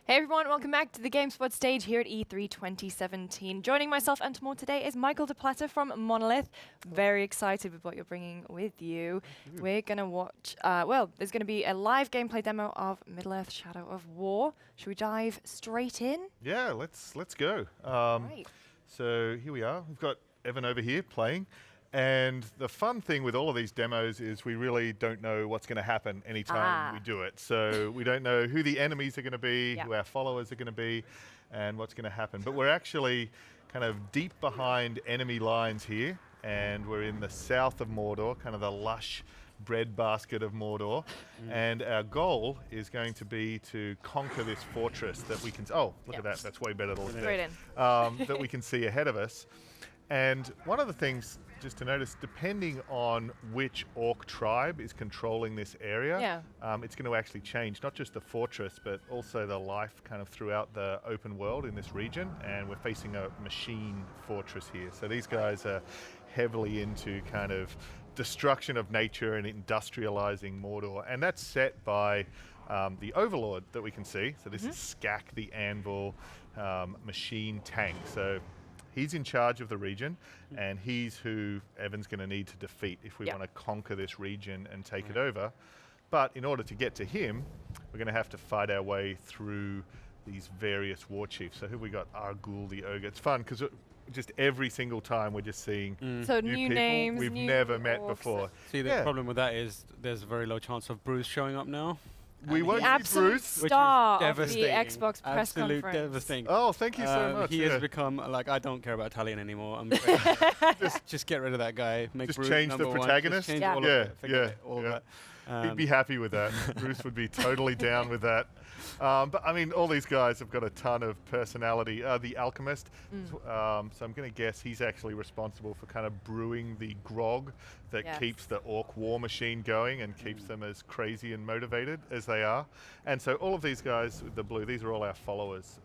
Hey everyone, welcome back to the GameSpot stage here at E3 2017. Joining myself and Tamoor today is Michael DePlatter from Monolith. Very excited with what you're bringing with you. We're going to watch, there's going to be a live gameplay demo of Middle-earth: Shadow of War. Should we dive straight in? Yeah, let's go. Right. So here we are. We've got Evan over here playing. And the fun thing with all of these demos is we really don't know what's going to happen anytime we do it. So we don't know who the enemies are going to be, who our followers are going to be, and what's going to happen. But we're actually kind of deep behind enemy lines here, and we're in the south of Mordor, kind of the lush breadbasket of Mordor. And our goal is going to be to conquer this fortress that we can... Oh, look at that. That's way better than that we can see ahead of us. And one of the things just to notice, depending on which orc tribe is controlling this area, it's going to actually change not just the fortress, but also the life kind of throughout the open world in this region. And we're facing a machine fortress here. So these guys are heavily into kind of destruction of nature and industrializing Mordor. And that's set by the Overlord that we can see. So this is Skak, the Anvil machine tank. So he's in charge of the region, and he's who Evan's going to need to defeat if we want to conquer this region and take it over. But in order to get to him, we're going to have to fight our way through these various war chiefs. So who have we got? Argul the Ogre. It's fun because just every single time we're just seeing So new new people names, we've new never met orcs. before. See, the problem with that is there's a very low chance of Bruce showing up now. We won't The see absolute Bruce. star of the devastating. Xbox press Absolute conference. devastating. Oh, thank you so much. He has become like, I don't care about Italian anymore. I'm just get rid of that guy. Make Just Bruce change the number one. protagonist? Just change Yeah. all of it. Forget all of yeah. that. He'd be happy with that. Bruce would be totally down with that. But I mean, all these guys have got a ton of personality. The Alchemist, so I'm going to guess he's actually responsible for kind of brewing the grog that keeps the orc war machine going and keeps them as crazy and motivated as they are. And so all of these guys with the blue, these are all our followers.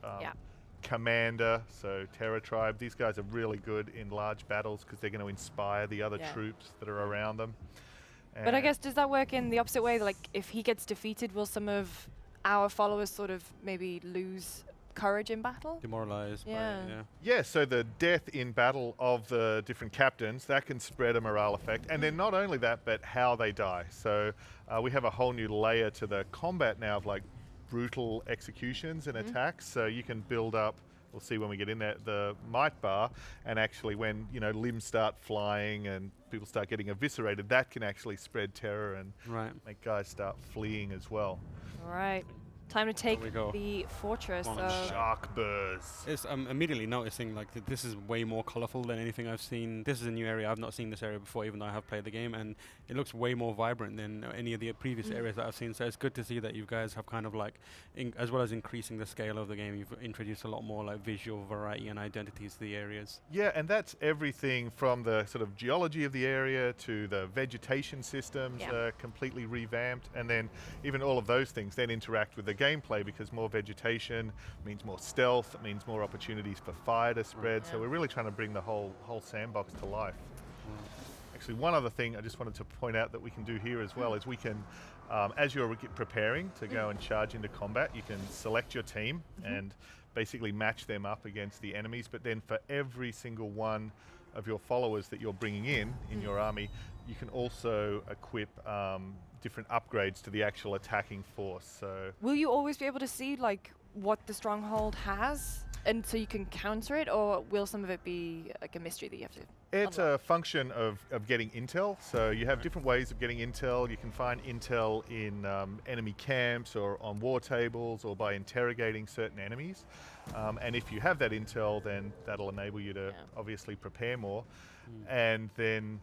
Commander, so Terror Tribe, these guys are really good in large battles because they're going to inspire the other troops that are around them. But I guess, does that work in the opposite way? Like, if he gets defeated, will some of our followers sort of maybe lose courage in battle? Demoralized. Yeah, so the death in battle of the different captains, that can spread a morale effect. And then not only that, but how they die. So we have a whole new layer to the combat now of like brutal executions and attacks. So you can build up, we'll see when we get in there, the might bar, and actually when, you know, limbs start flying and people start getting eviscerated, that can actually spread terror and make guys start fleeing as well. All right. Time to take we go. the fortress. Shark bursts. I'm immediately noticing like that this is way more colorful than anything I've seen. This is a new area. I've not seen this area before, even though I have played the game, and it looks way more vibrant than any of the previous areas that I've seen. So it's good to see that you guys have kind of like, as well as increasing the scale of the game, you've introduced a lot more like visual variety and identities to the areas. Yeah, and that's everything from the sort of geology of the area to the vegetation systems completely revamped, and then even all of those things then interact with the gameplay because more vegetation means more stealth, it means more opportunities for fire to spread. So we're really trying to bring the whole sandbox to life. Actually, one other thing I just wanted to point out that we can do here as well is we can, as you're preparing to go and charge into combat, you can select your team and basically match them up against the enemies. But then for every single one of your followers that you're bringing in your army, you can also equip different upgrades to the actual attacking force. So Will you always be able to see like what the stronghold has, and so you can counter it, or will some of it be like a mystery that you have to? It's a function of getting intel. So you have different ways of getting intel. You can find intel in enemy camps or on war tables or by interrogating certain enemies. And if you have that intel, then that'll enable you to obviously prepare more. And then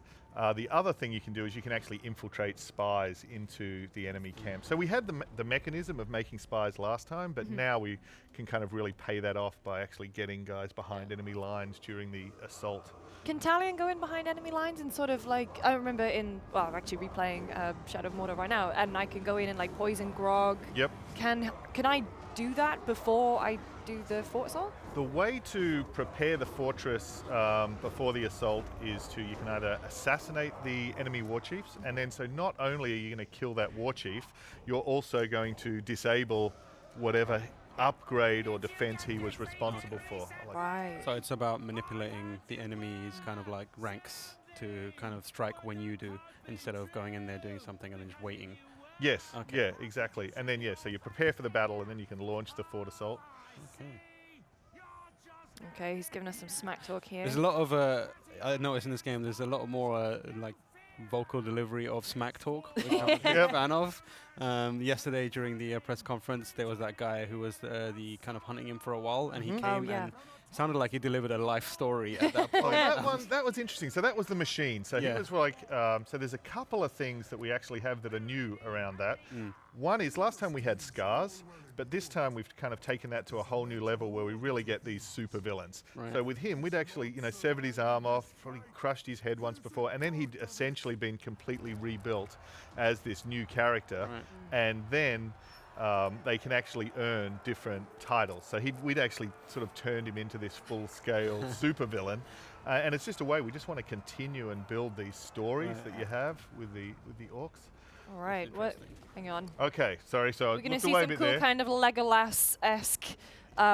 the other thing you can do is you can actually infiltrate spies into the enemy camp. So we had the mechanism of making spies last time, but now we can kind of really pay that off by actually getting guys behind enemy lines during the assault. Can Talion go in behind enemy lines and sort of like, I remember I'm actually replaying Shadow of Mordor right now, and I can go in and like poison grog. Yep. Can I do that before I do the fort assault? The way to prepare the fortress before the assault is you can either assassinate the enemy war chiefs, and then so not only are you going to kill that war chief, you're also going to disable whatever upgrade or defense he was responsible for. Right. So it's about manipulating the enemy's kind of like ranks to kind of strike when you do, instead of going in there doing something and then just waiting. Yes, Okay. yeah, exactly. And then, so you prepare for the battle, and then you can launch the Fort Assault. Okay. Okay, he's giving us some smack talk here. There's a lot of, I noticed in this game, there's a lot more like vocal delivery of smack talk, which I'm a big fan of. Yesterday during the press conference, there was that guy who was the kind of hunting him for a while, and he came and sounded like he delivered a life story at that point. That was interesting. So that was the machine. So he was like, so there's a couple of things that we actually have that are new around that. One is last time we had scars, but this time we've kind of taken that to a whole new level where we really get these super villains. Right. So with him, we'd actually, severed his arm off, probably crushed his head once before, and then he'd essentially been completely rebuilt as this new character. Right. And then they can actually earn different titles. So we'd actually sort of turned him into this full-scale supervillain. And it's just a way we just want to continue and build these stories that you have with the orcs. All right. What? Hang on. Okay, sorry. So We're going to looked see away a some bit cool there. kind of Legolas-esque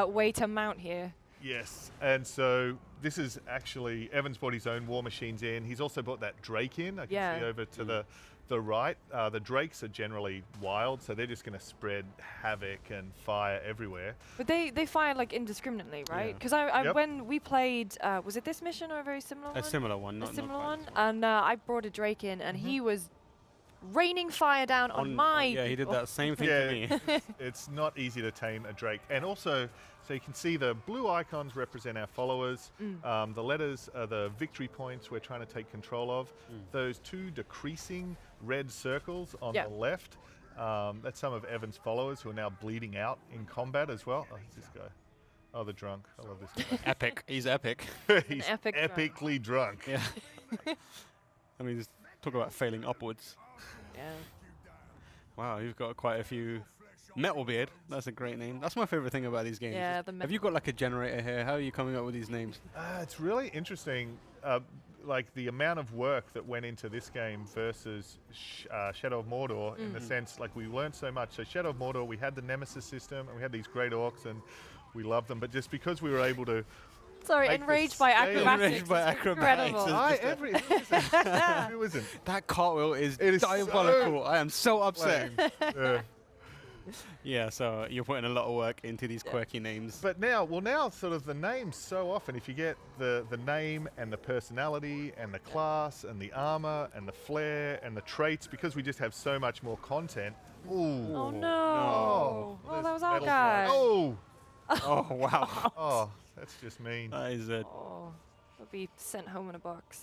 way to mount here. Yes, and so this is actually Evan's brought his own war machines in. He's also brought that Drake in. I can see over to the right. The Drakes are generally wild, so they're just going to spread havoc and fire everywhere. But they fire like indiscriminately, right? Yeah. Because when we played, was it this mission or a very similar one? A similar one, not similar quite one. the same. And I brought a Drake in, and he was raining fire down on my. Yeah, he did that same thing to me. It's not easy to tame a Drake. And also, so you can see the blue icons represent our followers. The letters are the victory points we're trying to take control of. Those two decreasing red circles on the left, that's some of Evan's followers who are now bleeding out in combat as well. Oh, who's this guy? Oh, the drunk. I love this guy. Epic. He's epic. He's epic drunk. epically drunk. Yeah. I mean, just talk about failing upwards. Yeah. Wow, you've got quite a few. Metalbeard, that's a great name. That's my favorite thing about these games. Yeah, Have you got like a generator here? How are you coming up with these names? It's really interesting, like the amount of work that went into this game versus Shadow of Mordor, in the sense, like we learned so much. So Shadow of Mordor, we had the Nemesis system, and we had these great orcs, and we loved them. But just because we were able to Sorry, make enraged the by scale- acrobatics. Enraged by It's acrobatics. incredible. who isn't? That cartwheel is It is diabolical. I am so upset. Yeah. Yeah, so you're putting a lot of work into these quirky names. But now sort of the names so often, if you get the name and the personality and the class and the armor and the flair and the traits, because we just have so much more content. Ooh. Oh no! Oh, Oh, that there's was our metal guy. flash. Oh. Oh, wow. Oh, that's just mean. That is a... Oh, he'll be sent home in a box.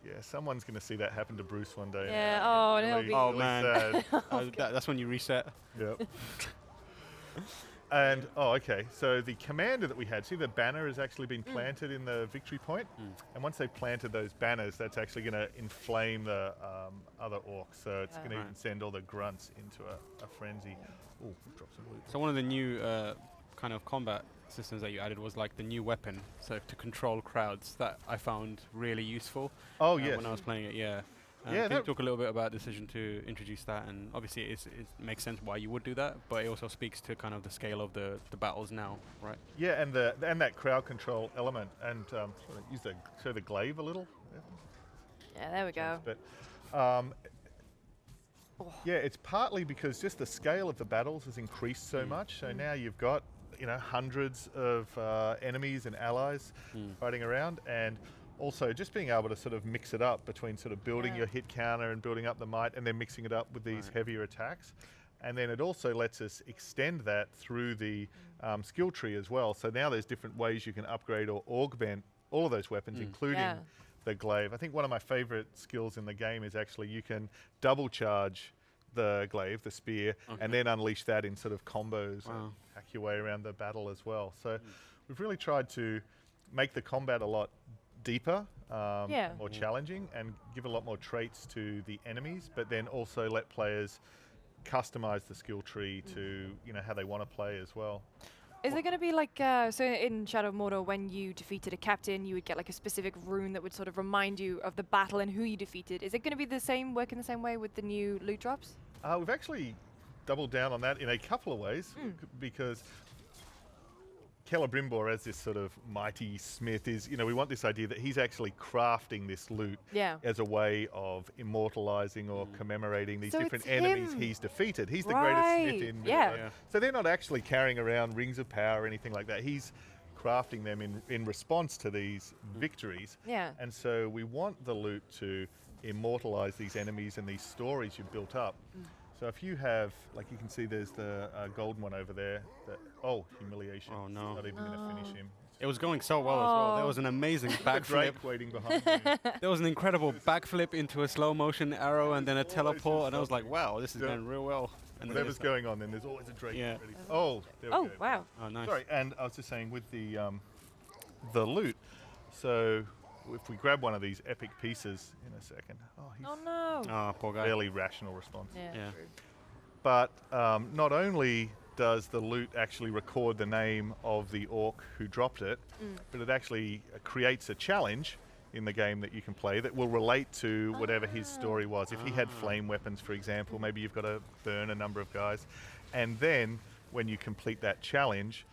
Yeah, someone's going to see that happen to Bruce one day. Yeah, oh, and he'll Really, be- Oh, really man. sad. That's when you reset. Yep. And, okay, so the commander that we had, see the banner has actually been planted in the victory point? And once they planted those banners, that's actually going to inflame the other orcs. So it's going to even send all the grunts into a frenzy. Oh, drop some loot. So one of the new kind of combat systems that you added was like the new weapon, so to control crowds, that I found really useful. Oh, yes. When I was playing it, yeah. Yeah, Can you that- talk a little bit about the decision to introduce that? And obviously it makes sense why you would do that, but it also speaks to kind of the scale of the battles now, right? Yeah, and that crowd control element. And show the glaive a little. Yeah, there we go. But yeah, it's partly because just the scale of the battles has increased so much. So now you've got hundreds of enemies and allies fighting around, and also just being able to sort of mix it up between sort of building your hit counter and building up the might, and then mixing it up with these heavier attacks. And then it also lets us extend that through the skill tree as well. So now there's different ways you can upgrade or augment all of those weapons, including the glaive. I think one of my favorite skills in the game is actually you can double charge the glaive, the spear, and then unleash that in sort of combos and hack your way around the battle as well. So we've really tried to make the combat a lot deeper, more challenging, and give a lot more traits to the enemies, but then also let players customize the skill tree to how they want to play as well. Is there going to be like, so in Shadow of Mordor, when you defeated a captain, you would get like a specific rune that would sort of remind you of the battle and who you defeated. Is it going to be the same, work in the same way with the new loot drops? We've actually doubled down on that in a couple of ways, because Celebrimbor, as this sort of mighty smith, is, we want this idea that he's actually crafting this loot as a way of immortalizing or commemorating these So different it's enemies him. he's defeated. He's the greatest smith in Yeah. Middle-earth. So they're not actually carrying around rings of power or anything like that. He's crafting them in response to these victories. Yeah. And so we want the loot to immortalize these enemies and these stories you've built up. So if you have, like you can see there's the golden one over there. Humiliation. Oh, no. Not even going to finish him. It was going so well as well. There Oh. was an amazing A backflip. Drake waiting behind you. There was an incredible backflip into a slow motion arrow and then a Always teleport, and I was something. like, wow, this is Yeah. going real well. And then Whatever's it's going on, then there's always a Drake Yeah. ready. Oh, there we Oh, go. wow. oh, nice. Sorry, and I was just saying with the loot, so if we grab one of these epic pieces in a second, he's Oh, no. Oh, poor guy. fairly rational response. Yeah. Yeah. True. But not only does the loot actually record the name of the orc who dropped it, but it actually creates a challenge in the game that you can play that will relate to whatever his story was. If he had flame weapons, for example, maybe you've got to burn a number of guys. And then when you complete that challenge,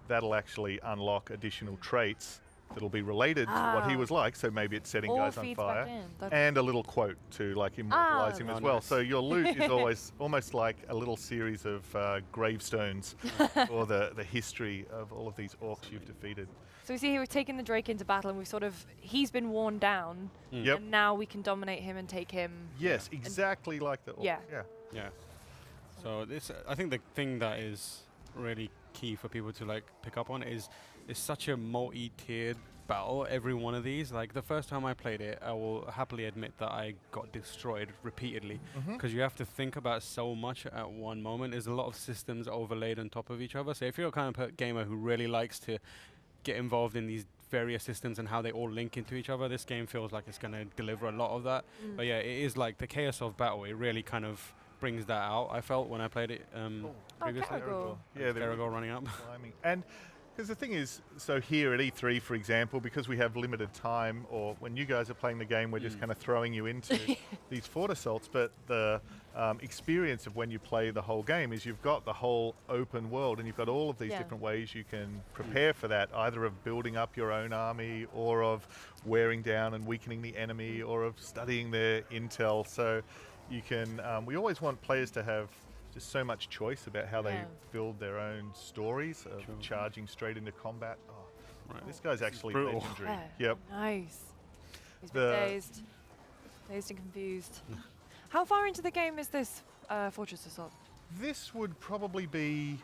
that'll actually unlock additional traits that'll be related to what he was like. So maybe it's setting All guys on feeds back fire. in. That's- And a little quote to like immortalize him Oh, as well. nice. So your loot is always almost like a little series of gravestones for the history of all of these orcs you've defeated. So we see here we're taking the Drake into battle, and he's been worn down, Yep. and now we can dominate him and take him. Yes, exactly like the orc. Yeah. Yeah. So this, I think the thing that is really key for people to like pick up on is such a multi-tiered battle. Every one of these, like the first time I played it, I will happily admit that I got destroyed repeatedly because you have to think about so much at one moment. There's a lot of systems overlaid on top of each other. So if you're a kind of gamer who really likes to get involved in these various systems and how they all link into each other, this game feels like it's going to deliver a lot of that. But yeah, it is like the chaos of battle. It really kind of brings that out. I felt when I played it previously. Caragor. Yeah, they're Caragor running up. climbing. And because the thing is, so here at E3, for example, because we have limited time, or when you guys are playing the game, we're just kind of throwing you into these fort assaults. But the experience of when you play the whole game is you've got the whole open world, and you've got all of these different ways you can prepare for that, either of building up your own army, or of wearing down and weakening the enemy, or of studying their intel. So you can, we always want players to have just so much choice about how they build their own stories of charging straight into combat. Oh, Right. this guy's actually brutal. legendary. Yeah. Yep. Nice. He's been dazed and confused. How far into the game is this fortress assault? This would probably be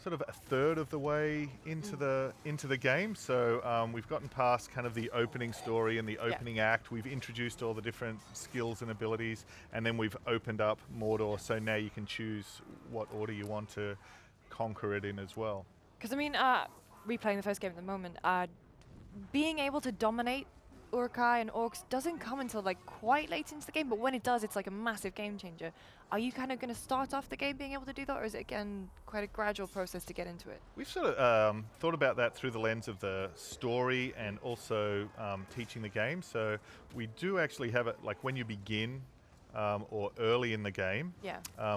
sort of a third of the way into the game. So we've gotten past kind of the opening story and the opening act. We've introduced all the different skills and abilities, and then we've opened up Mordor. So now you can choose what order you want to conquer it in as well. Because I mean, replaying the first game at the moment, being able to dominate Urkai and orcs doesn't come until like quite late into the game, but when it does, it's like a massive game changer. Are you kind of going to start off the game being able to do that, or is it again quite a gradual process to get into it? We've sort of thought about that through the lens of the story and also teaching the game. So we do actually have it, like when you begin or early in the game,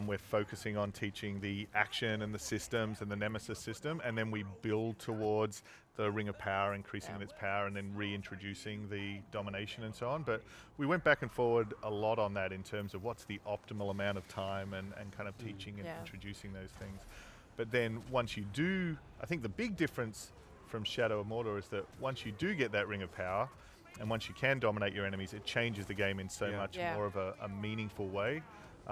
we're focusing on teaching the action and the systems and the Nemesis system, and then we build towards the Ring of Power, increasing its power, and then reintroducing the domination and so on. But we went back and forward a lot on that in terms of what's the optimal amount of time and kind of teaching and introducing those things. But then once you do, I think the big difference from Shadow of Mordor is that once you do get that Ring of Power, and once you can dominate your enemies, it changes the game in so much more of a meaningful way.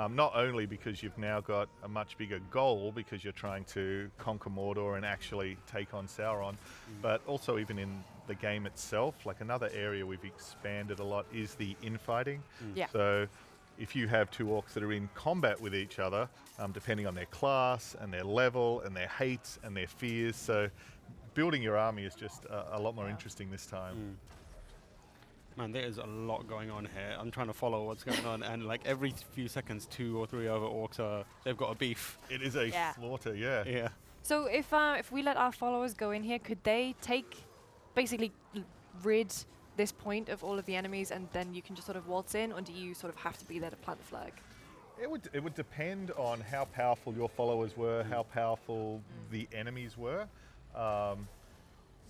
Not only because you've now got a much bigger goal because you're trying to conquer Mordor and actually take on Sauron, but also even in the game itself, like another area we've expanded a lot is the infighting. So if you have two orcs that are in combat with each other, depending on their class and their level and their hates and their fears, so building your army is just a lot more interesting this time. Man, there is a lot going on here. I'm trying to follow what's going on, and like every few seconds, 2 or 3 other orcs they've got a beef. It is a slaughter, Yeah. So if we let our followers go in here, could they basically rid this point of all of the enemies, and then you can just sort of waltz in, or do you sort of have to be there to plant the flag? It would depend on how powerful your followers were, how powerful the enemies were.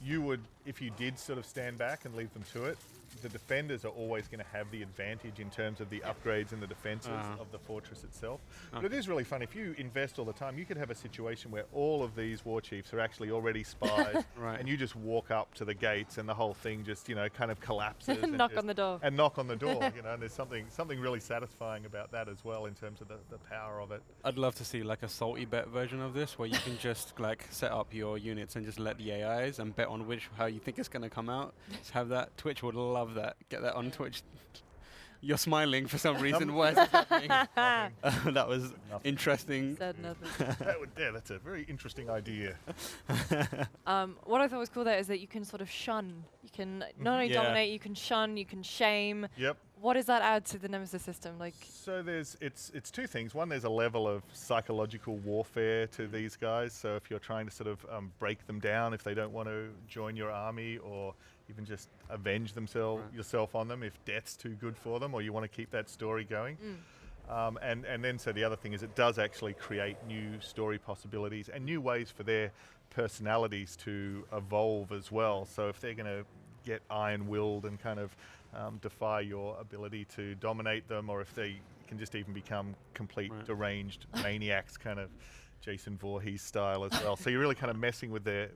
you would, if you did sort of stand back and leave them to it, the defenders are always going to have the advantage in terms of the upgrades and the defenses of the fortress itself. But it is really fun. If you invest all the time, you could have a situation where all of these war chiefs are actually already spies, and you just walk up to the gates and the whole thing just, you know, kind of collapses. and knock on the door. And knock on the door, you know, and there's something really satisfying about that as well in terms of the power of it. I'd love to see like a salty bet version of this where you can just like set up your units and just let the AIs and bet on how you think it's going to come out. Just have that. Twitch would love that. Get that on Twitch. You're smiling for some reason. Why is this happening? That was interesting. Said nothing. That's a very interesting idea. What I thought was cool there is that you can sort of shun. You can not only dominate, you can shun, you can shame. Yep. What does that add to the Nemesis system? Like, so it's two things. One, there's a level of psychological warfare to these guys. So if you're trying to sort of break them down, if they don't want to join your army, or even just avenge yourself on them if death's too good for them, or you want to keep that story going. And then so the other thing is it does actually create new story possibilities and new ways for their personalities to evolve as well. So if they're going to get iron-willed and kind of defy your ability to dominate them, or if they can just even become complete deranged maniacs, kind of Jason Voorhees style as well. So you're really kind of messing with their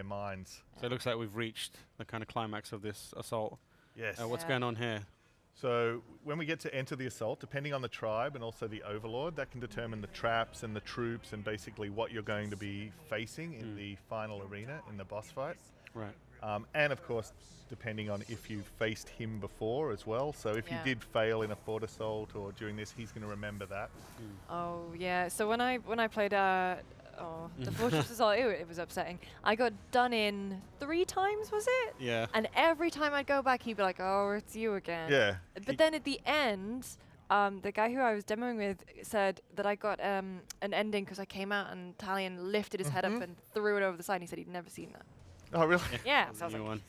minds. So it looks like we've reached the kind of climax of this assault. Yes. What's going on here? So when we get to enter the assault, depending on the tribe and also the overlord, that can determine the traps and the troops and basically what you're going to be facing in the final arena, in the boss fight. Right. And of course, depending on if you've faced him before as well. So if you did fail in a fort assault or during this, he's going to remember that. oh yeah. So when I played the Fortress Assault, it was upsetting. I got done in 3 times, was it? Yeah. And every time I'd go back, he'd be like, "Oh, it's you again." Yeah. But then at the end, the guy who I was demoing with said that I got an ending because I came out and Talion lifted his head up and threw it over the side. And he said he'd never seen that. Oh, really? Yeah. So I was New like, one.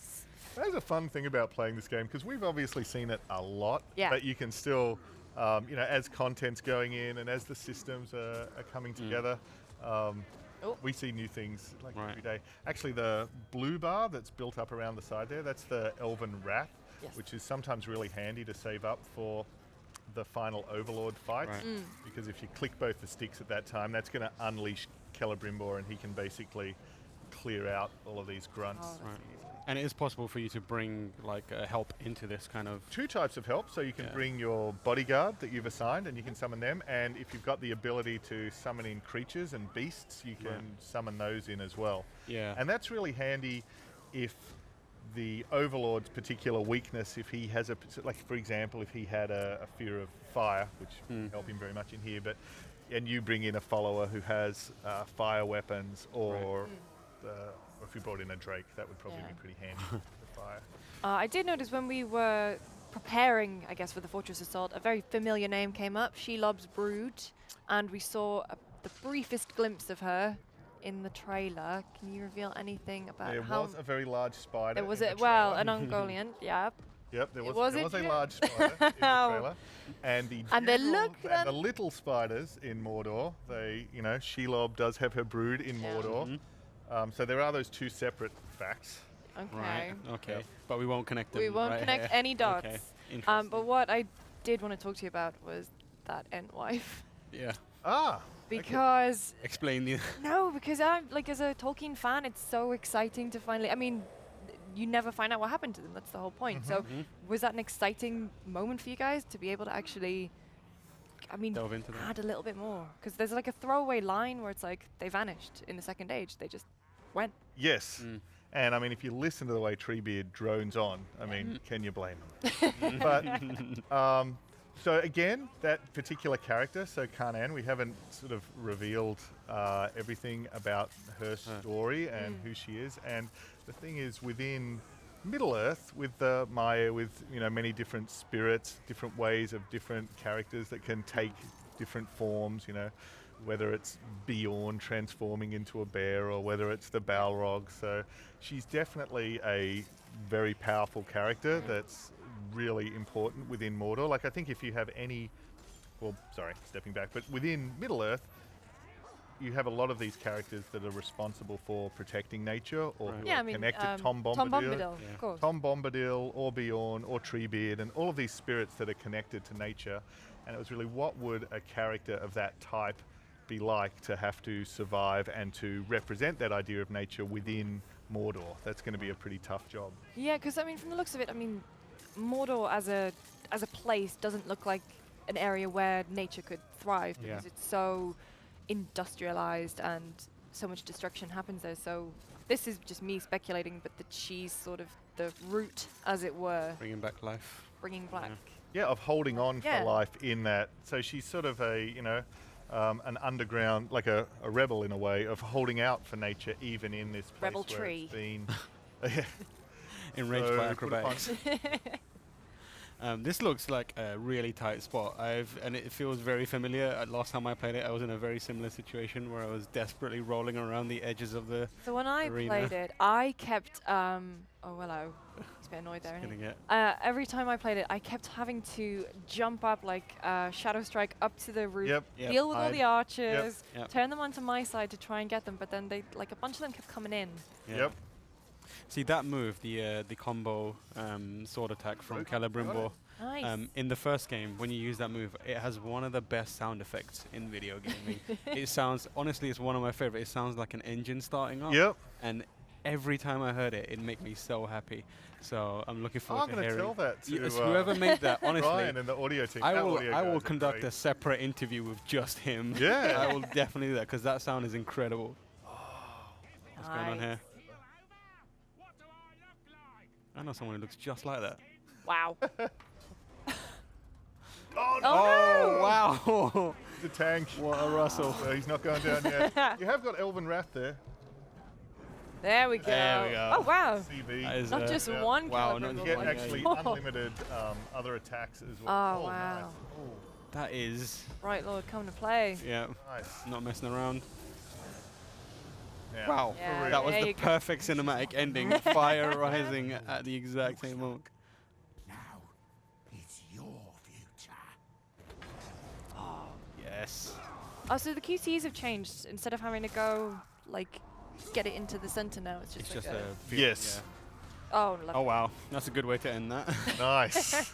That's a fun thing about playing this game, because we've obviously seen it a lot, Yeah. but you can still, you know, as content's going in and as the systems are coming together, we see new things like every day. Actually, the blue bar that's built up around the side there, that's the Elven Wrath, which is sometimes really handy to save up for the final Overlord fight, because if you click both the sticks at that time, that's going to unleash Celebrimbor, and he can basically clear out all of these grunts. And it is possible for you to bring like help into this kind of... 2 types of help. So you can bring your bodyguard that you've assigned and you can summon them. And if you've got the ability to summon in creatures and beasts, you can summon those in as well. Yeah. And that's really handy if the Overlord's particular weakness, if he has like for example, if he had a fear of fire, which wouldn't help him very much in here, and you bring in a follower who has fire weapons, or if you brought in a Drake, that would probably be pretty handy for fire. I did notice when we were preparing, I guess, for the Fortress Assault, a very familiar name came up, Shelob's Brood, and we saw the briefest glimpse of her in the trailer. Can you reveal anything about There how... was a very large spider. There was in it, the well, trailer. an Ungoliant, yeah. Yep, there was Was a it? large spider in the trailer, and the little spiders in Mordor. They, you know, Shelob does have her brood in Mordor. So there are those 2 separate facts. Okay. Right. Okay. But we won't connect them. We won't connect any dots. Okay. Interesting. But what I did want to talk to you about was that Entwife. Yeah. Because... Explain the... No, because I'm, like, as a Tolkien fan, it's so exciting to finally... I mean, you never find out what happened to them. That's the whole point. So was that an exciting moment for you guys to be able to actually... I mean, delve into add a little bit more. Because there's like a throwaway line where it's like, they vanished in the Second Age. They just went. Yes. And I mean, if you listen to the way Treebeard drones on, I mean, can you blame him? But so again, that particular character, so Kanan, we haven't sort of revealed everything about her story and who she is. And the thing is, within Middle-earth, with the Maya, with, you know, many different spirits, different ways of different characters that can take different forms, you know, whether it's Bjorn transforming into a bear or whether it's the Balrog. So she's definitely a very powerful character that's really important within Mordor. Like, I think if you have any, well, sorry, stepping back, but within Middle-earth, you have a lot of these characters that are responsible for protecting nature or Right. who Yeah, are I mean, connected. Tom Bombadil, Yeah. of course. Tom Bombadil or Bjorn or Treebeard and all of these spirits that are connected to nature. And it was really, what would a character of that type be like to have to survive and to represent that idea of nature within Mordor? That's going to be a pretty tough job. Yeah, because I mean, from the looks of it, I mean, Mordor as a place doesn't look like an area where nature could thrive because Yeah. it's so industrialized and so much destruction happens there. So this is just me speculating, but that she's sort of the root, as it were, Bringing back life. bringing back. Yeah, of holding on Yeah. for life in that. So she's sort of an underground, like a rebel in a way, of holding out for nature even in this place Rebel where tree. it's been. Yeah. Enraged So by we put it on- acrobatics. This looks like a really tight spot. And it feels very familiar. Last time I played it, I was in a very similar situation where I was desperately rolling around the edges of the. So when I Arena. played it, I kept. Oh hello. He's a bit annoyed there. Isn't he? Getting it. Every time I played it, I kept having to jump up like Shadow Strike up to the roof, Yep. Yep, deal with all hide. the archers, Yep. turn them onto my side to try and get them, but then they like a bunch of them kept coming in. Yeah. Yep. See that move, the combo sword attack from Okay, got Celebrimbor. Nice. In the first game, when you use that move, it has one of the best sound effects in video gaming. It sounds, honestly, it's one of my favorite. It sounds like an engine starting up. Yep. And every time I heard it, it made me so happy. So I'm looking I'm forward to going to hearing. tell that to Yes, whoever made that, honestly, Ryan and the audio team. I Our will. audio I guys will are conduct great. a separate interview with just him. Yeah. I will definitely do that because that sound is incredible. What's going on Nice. here? I know someone who looks just like that. Wow. Oh, no! Oh, wow! The tank. What a rustle! So he's not going down yet. You have got Elven Wrath there. There we go. There we go. Oh wow. CB. That is, Not just yeah. one Wow, Celebrimbor not You just get one, one. actually Oh. unlimited other attacks as well. Oh, Nice. wow. Oh, that is, Right, Lord, come to play. yeah, nice. not messing around. Yeah. Wow, Yeah, For real. that was there the you go. perfect cinematic ending. Fire rising at the exact same moment. Now it's your future. Yes. Oh, so the QCs have changed. Instead of having to go like get it into the center now, it's just It's like just a. a. Yes. Oh, Yeah. lovely. Oh wow, that's a good way to end that. Nice.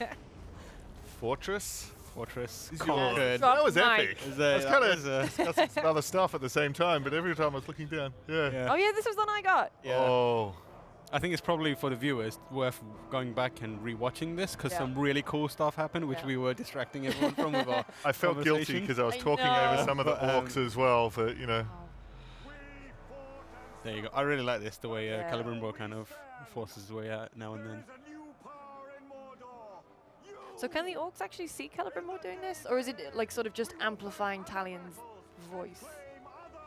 Fortress. Fortress Is yours. conquered. Drop That was mic. epic. Is I was that kind was a- of discussing some other stuff at the same time, but every time I was looking down, yeah. Yeah. Oh yeah, this was the one I got. Yeah. Oh, I think it's probably for the viewers worth going back and rewatching this because Yeah. some really cool stuff happened, which Yeah. we were distracting everyone from with our I felt guilty conversation. because I was I talking know. over some of the But, orcs as well. For Oh. There you go. I really like this, the way Yeah. Celebrimbor kind of forces his way out now and then. So can the orcs actually see Celebrimbor doing this, or is it like sort of just amplifying Talion's voice?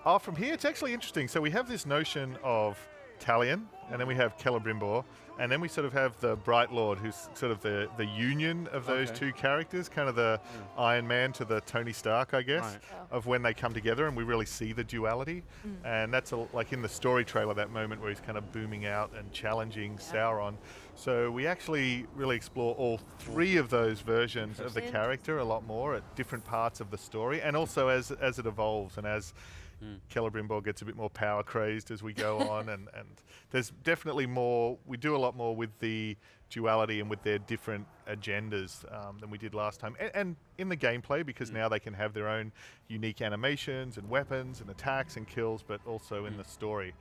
Oh, from here, it's actually interesting. So we have this notion of Talion, and then we have Celebrimbor, and then we sort of have the Bright Lord, who's sort of the union of those Okay. two characters, kind of the Iron Man to the Tony Stark, I guess, Right. Oh. of when they come together, and we really see the duality. And that's like in the story trailer, that moment where he's kind of booming out and challenging Sauron. So we actually really explore all three of those versions of the Interesting. character a lot more at different parts of the story, and also as it evolves and as Celebrimbor gets a bit more power crazed as we go on, and there's definitely more. We do a lot more with the duality and with their different agendas than we did last time, and in the gameplay, because now they can have their own unique animations and weapons and attacks and kills, but also in the story.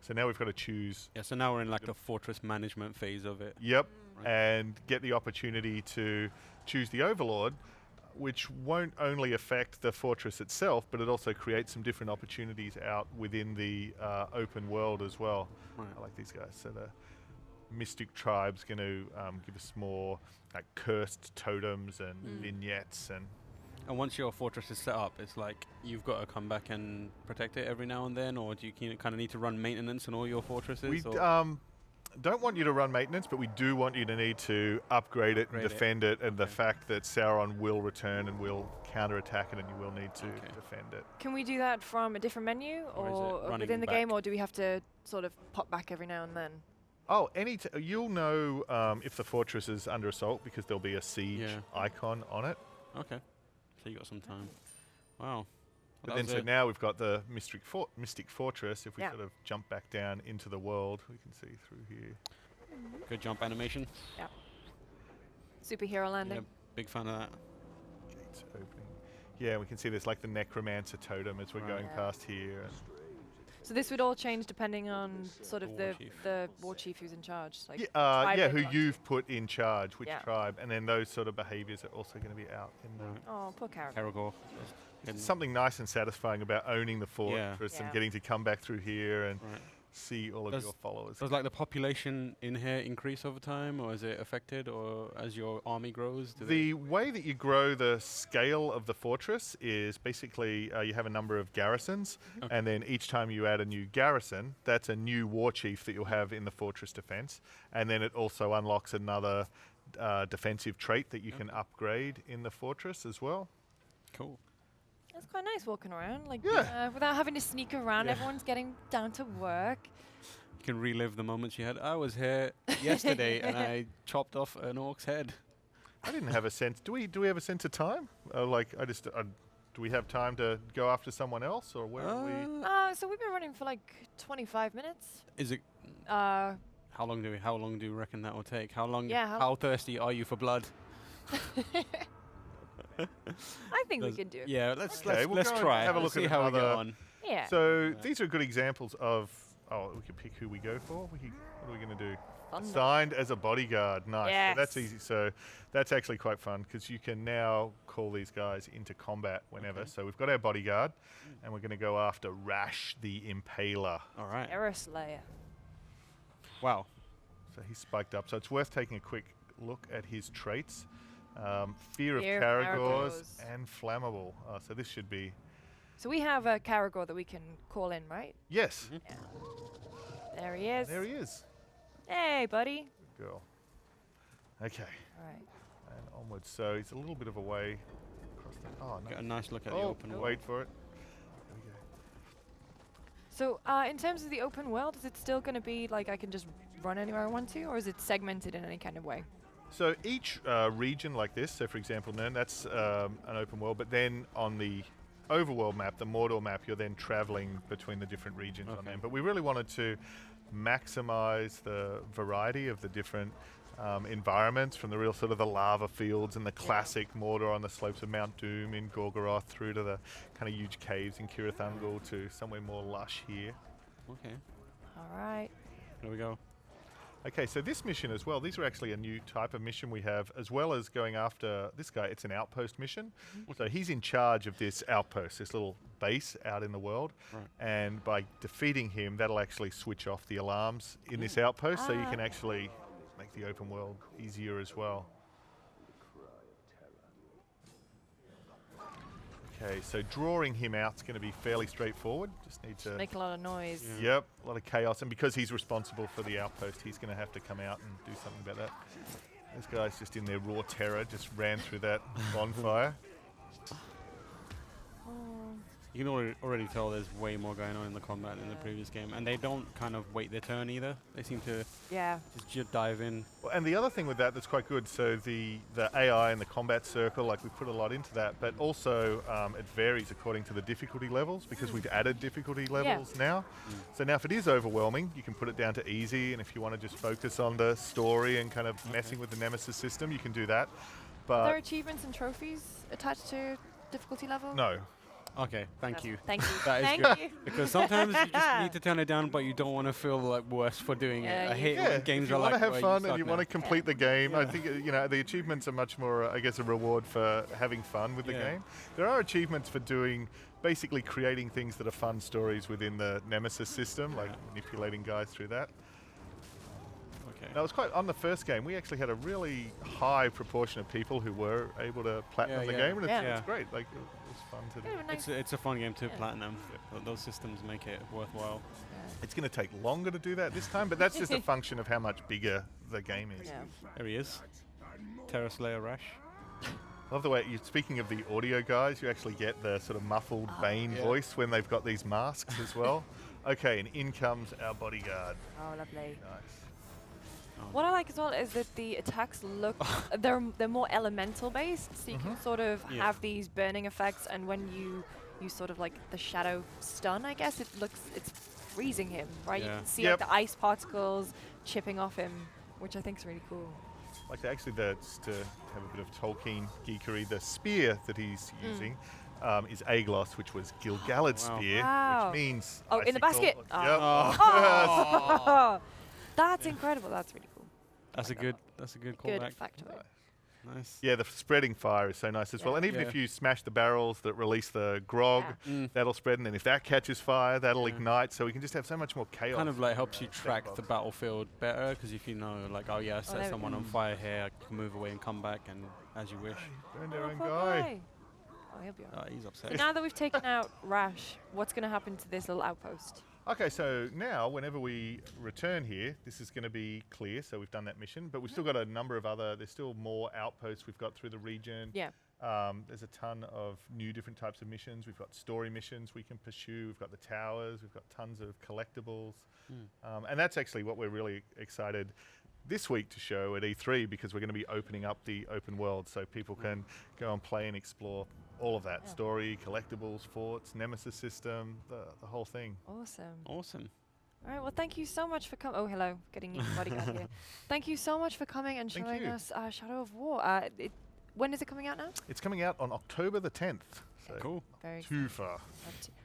So now we've got to choose. Yeah, so now we're in like the fortress management phase of it. Yep, Right. and get the opportunity to choose the Overlord, which won't only affect the fortress itself, but it also creates some different opportunities out within the open world as well. Right. I like these guys. So the Mystic Tribe's going to give us more like cursed totems and vignettes and. And once your fortress is set up, it's like you've got to come back and protect it every now and then, or do you kind of need to run maintenance on all your fortresses? We or don't want you to run maintenance, but we do want you to need to upgrade it and Upgrade it. defend it, and the Okay. fact that Sauron will return and will counterattack it, and you will need to Okay. defend it. Can we do that from a different menu, Or is it or running within the back? game, or do we have to sort of pop back every now and then? Oh, you'll know if the fortress is under assault because there'll be a siege Yeah. icon on it. okay, so you got some time. Wow. But then so now we've got the Mystic Fortress. If we sort of jump back down into the world, we can see through here. Good jump animation. Yeah. Superhero landing. Yeah, big fan of that. Gates opening. Yeah, we can see there's like the Necromancer totem as we're going past here. And so this would all change depending on sort of the war chief who's in charge. Like who you've put in charge, which tribe, and then those sort of behaviours are also going to be out in the. Oh, poor Caragor. Caragor. Something nice and satisfying about owning the fortress and getting to come back through here and see all of your followers. Does like the population in here increase over time, or is it affected, or as your army grows? The way that you grow the scale of the fortress is basically you have a number of garrisons, and then each time you add a new garrison, that's a new war chief that you'll have in the fortress defense, and then it also unlocks another defensive trait that you can upgrade in the fortress as well. Cool. It's quite nice walking around, like without having to sneak around. Everyone's getting down to work. You can relive the moments you had. I was here yesterday and I chopped off an orc's head. I didn't have a sense. Do we have a sense of time? Do we have time to go after someone else, or where are we? So we've been running for like 25 minutes. Is it? How long do you reckon that will take? How long? Yeah. How thirsty are you for blood? I think we can do it. Yeah, let's we'll try. Have a look see at how we get on. Yeah. So these are good examples of. Oh, we could pick who we go for. What are we going to do? Assigned as a bodyguard. Nice. Yes. So that's easy. So that's actually quite fun because you can now call these guys into combat whenever. So we've got our bodyguard, and we're going to go after Rash the Impaler. All right. Terror Slayer. Wow. So he's spiked up. So it's worth taking a quick look at his traits. Fear of Caragors and Flammable. So this should be... So we have a Caragor that we can call in, right? Yes. Yeah. There he is. There he is. Hey, buddy. Good girl. Okay. All right. And onwards. So he's a little bit of a way across the... Oh, no. Get a nice look at the open world. Wait for it. There we go. So in terms of the open world, is it still going to be like I can just run anywhere I want to, or is it segmented in any kind of way? So each region like this, so for example, Nern, that's an open world, but then on the overworld map, the Mordor map, you're then traveling between the different regions on them. But we really wanted to maximize the variety of the different environments, from the real sort of the lava fields and the classic Mordor on the slopes of Mount Doom in Gorgoroth through to the kind of huge caves in Cirith Ungol to somewhere more lush here. Okay. All right. Here we go. Okay, so this mission as well, these are actually a new type of mission we have, as well as going after this guy. It's an outpost mission. So he's in charge of this outpost, this little base out in the world. Right. And by defeating him, that'll actually switch off the alarms in this outpost, so you can actually make the open world easier as well. Okay, so drawing him out is going to be fairly straightforward. Just need to make a lot of noise. Yeah. Yep, a lot of chaos, and because he's responsible for the outpost, he's going to have to come out and do something about that. This guy's just in their raw terror, just ran through that bonfire. You can already tell there's way more going on in the combat than the previous game, and they don't kind of wait their turn either. They seem to just dive in. Well, and the other thing with that's quite good, so the AI and the combat circle, like we put a lot into that, but also it varies according to the difficulty levels, because we've added difficulty levels now. So now if it is overwhelming, you can put it down to easy, and if you want to just focus on the story and kind of messing with the Nemesis system, you can do that. But are there achievements and trophies attached to difficulty level? No. Okay, thank you. Thank you. That is good. Because sometimes you just need to turn it down, but you don't want to feel like worse for doing it. I hate when games are like, if you want to have fun and you want to complete the game, I think the achievements are much more, I guess, a reward for having fun with the game. There are achievements for basically creating things that are fun stories within the Nemesis system, like manipulating guys through that. Now, it was quite, on the first game, we actually had a really high proportion of people who were able to platinum the game, and it's great. Like, it was fun to do. It's a fun game to platinum. Those systems make it worthwhile. It's going to take longer to do that this time, but that's just a function of how much bigger the game is. There he is. Terror Slayer Rash. Love the way, speaking of the audio guys, you actually get the sort of muffled Bane voice when they've got these masks as well. Okay, and in comes our bodyguard. Oh, lovely. Nice. What I like as well is that the attacks look, they're more elemental based, so you can sort of have these burning effects, and when you use sort of like the shadow stun, I guess. It's freezing him, right? You Yeah. can see Yep. like the ice particles chipping off him, which I think is really cool. Like actually, that's to have a bit of Tolkien geekery. The spear that he's using is Aglos, which was Gil-galad's Wow. spear, Wow. which means Oh, in the basket. Yep. Oh. That's incredible. That's really cool. That's a good Good callback. factoid. Nice. Yeah, the spreading fire is so nice as well. Yeah. And even Yeah. if you smash the barrels that release the grog, Yeah. that'll spread. And then if that catches fire, that'll Yeah. ignite. So we can just have so much more chaos. Kind of like helps you in, track Sandbox. the battlefield better, because if you know, like, oh yeah, I set there we someone go. on fire here, I can move away and come back, and as you wish. Burn their Oh, own poor guy. Oh, he'll be alright. He's So upset. now that we've taken out Rash, what's going to happen to this little outpost? Okay, so now whenever we return here, this is going to be clear. So we've done that mission, but we've still got a number of other. There's still more outposts we've got through the region. Yeah. There's a ton of new different types of missions. We've got story missions we can pursue. We've got the towers. We've got tons of collectibles, and that's actually what we're really excited this week to show at E3, because we're going to be opening up the open world so people can go and play and explore all of that. Yeah. Story, collectibles, forts, Nemesis System, the whole thing. Awesome. Awesome. All right. Well, thank you so much for coming. Oh, hello. Getting you Bodyguard here. Thank you so much for coming and Thank showing you. us Shadow of War. When is it coming out now? It's coming out on October the 10th. So Cool. Very too far.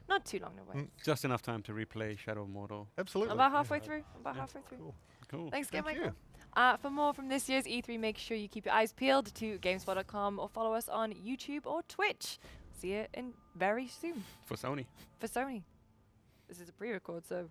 not too long to wait. Just enough time to replay Shadow of Mordor. Absolutely. About halfway through. About halfway through. Cool. Cool. Thanks again, Thank Michael. you. For more from this year's E3, make sure you keep your eyes peeled to GameSpot.com or follow us on YouTube or Twitch. See you in very soon For Sony. for Sony. This is a pre-record, so